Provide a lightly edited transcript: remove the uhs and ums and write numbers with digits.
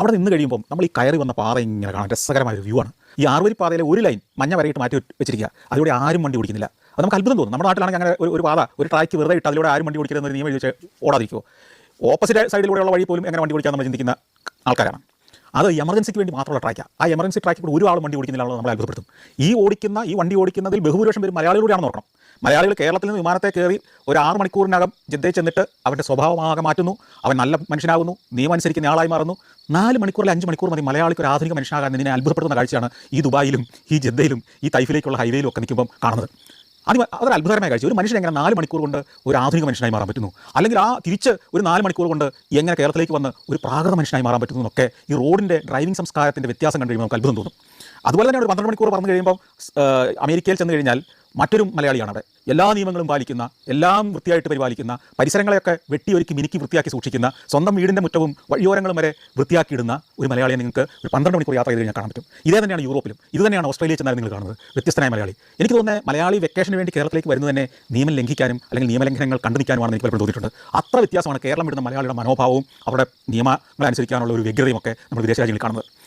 അവിടെ നിന്ന് കഴിയുമ്പോൾ നമ്മൾ ഈ കയറി വന്ന പാത ഇങ്ങനെ കാണാൻ രസകരമായ ഒരു വ്യൂ ആണ്. ഈ ആറുവരി പാതയിലെ ഒരു ലൈൻ മഞ്ഞ വരയിട്ട് മാറ്റി വെച്ചിരിക്കുക. അതിലൂടെ ആരും വണ്ടി ഓടിക്കുന്നില്ല. അത് നമുക്ക് അത്ഭുതം തോന്നും. നമ്മുടെ നാട്ടിലാണെങ്കിൽ അങ്ങനെ ഒരു പാത ഒരു ട്രാക്ക് വെറുതെ ഇട്ട് അതിലൂടെ ആരും വണ്ടി ഓടിക്കുന്നത് നിയമം എഴുതി ഓടാതിരിക്കുമോ? ഓപ്പോസിറ്റ് സൈഡിലൂടെയുള്ള വഴി പോലും എങ്ങനെ വണ്ടി ഓടിക്കാൻ നമ്മൾ ചിന്തിക്കുന്ന ആൾക്കാരാണ്. അത് എമർജൻസിക്ക് വേണ്ടി മാത്രമുള്ള ട്രാക്കാണ്. ആ എമർജൻസി ട്രാക്കിൽ കൂടെ ഒരു ആളും വണ്ടി ഓടിക്കുന്നില്ല, നമ്മളെ അത്ഭുതപ്പെടുത്തും. ഈ വണ്ടി ഓടിക്കുന്നതിൽ ബഹുഭൂരിപക്ഷം പേരും മലയാളികളൂടെയാണെന്ന് ഓർക്കണം. മലയാളികൾ കേരളത്തിൽ നിന്ന് വിമാനത്തെ കയറി ഒരു 6 മണിക്കൂറിനകം ജിദ്ദയിൽ ചെന്നിട്ട് അവൻ്റെ സ്വഭാവമാകെ മാറ്റുന്നു. അവൻ നല്ല മനുഷ്യനാകുന്നു, നിയമം അനുസരിക്കുന്ന ആളായി മാറുന്നു. 4 മണിക്കൂറിൽ 5 മണിക്കൂർ മതി മലയാളിക്ക് ഒരു ആധുനിക മനുഷ്യനാകാൻ. ഇതിനെ അത്ഭുതപ്പെടുന്ന കാഴ്ചയാണ് ഈ ദുബായിലും ഈ ജിദ്ദയിലും ഈ തൈഫിലേക്കുള്ള ഹൈവേയിലും ഒക്കെ നിൽക്കുമ്പം കാണുന്നത്. അതൊരു അത്ഭുതകരമായ കാഴ്ച. ഒരു മനുഷ്യൻ എങ്ങനെ 4 മണിക്കൂർ കൊണ്ട് ഒരു ആധുനിക മനുഷ്യനായി മാറാൻ പറ്റുന്നു, അല്ലെങ്കിൽ തിരിച്ച് ഒരു 4 മണിക്കൂർ കൊണ്ട് എങ്ങനെ കേരളത്തിലേക്ക് വന്ന് ഒരു പ്രാകൃത മനുഷ്യനായി മാറാൻ പറ്റുന്നു എന്നൊക്കെ ഈ റോഡിൻ്റെ ഡ്രൈവിംഗ് സംസ്കാരത്തിൻ്റെ വ്യത്യാസം കണ്ടു കഴിയുമ്പോൾ നമുക്ക് അത്ഭുതം തോന്നും. അതുപോലെ തന്നെ ഒരു 12 മണിക്കൂർ പറഞ്ഞു കഴിയുമ്പോൾ അമേരിക്കയിൽ ചെന്ന് കഴിഞ്ഞാൽ മറ്റൊരു മലയാളിയാണ് അവിടെ. എല്ലാ നിയമങ്ങളും പാലിക്കുന്ന, എല്ലാം വൃത്തിയായിട്ട് പരിപാലിക്കുന്ന, പരിസരങ്ങളെയൊക്കെ വെട്ടിയൊരുക്കി മിനുക്കി വൃത്തിയാക്കി സൂക്ഷിക്കുന്ന, സ്വന്തം വീടിൻ്റെ മുറ്റവും വഴിയോരങ്ങളും വരെ വൃത്തിയാക്കിയിടുന്ന ഒരു മലയാളിയെ നിങ്ങൾക്ക് ഒരു 12 മണിക്കൂർ യാത്ര ചെയ്ത് കഴിഞ്ഞാൽ കാണാൻ പറ്റും. ഇതേ തന്നെയാണ് യൂറോപ്പിലും, ഇത് തന്നെയാണ് ഓസ്ട്രേലിയയിൽ ചെന്നാലും നിങ്ങൾ കാണുന്നത്. വ്യത്യസ്തനായ മലയാളി. എനിക്ക് തോന്നുന്നത് മലയാളി വെക്കേഷന് വേണ്ടി കേരളത്തിലേക്ക് വരുന്നത് തന്നെ നിയമം ലംഘിക്കാനും അല്ലെങ്കിൽ നിയമലംഘനങ്ങൾ കണ്ടു നിൽക്കാനുമാണെന്ന് എനിക്ക് പലപ്പോഴും തോന്നിയിട്ടുണ്ട്. അത്ര വ്യത്യാസമാണ് കേരളം വിടുന്ന മലയാളിയുടെ മനോഭാവവും അവരുടെ നിയമങ്ങൾ അനുസരിക്കാനുള്ള ഒരു വ്യഗ്രതയും ഒക്കെ നമ്മൾ വിദേശ രാജ്യങ്ങളിൽ കാണുന്നത്.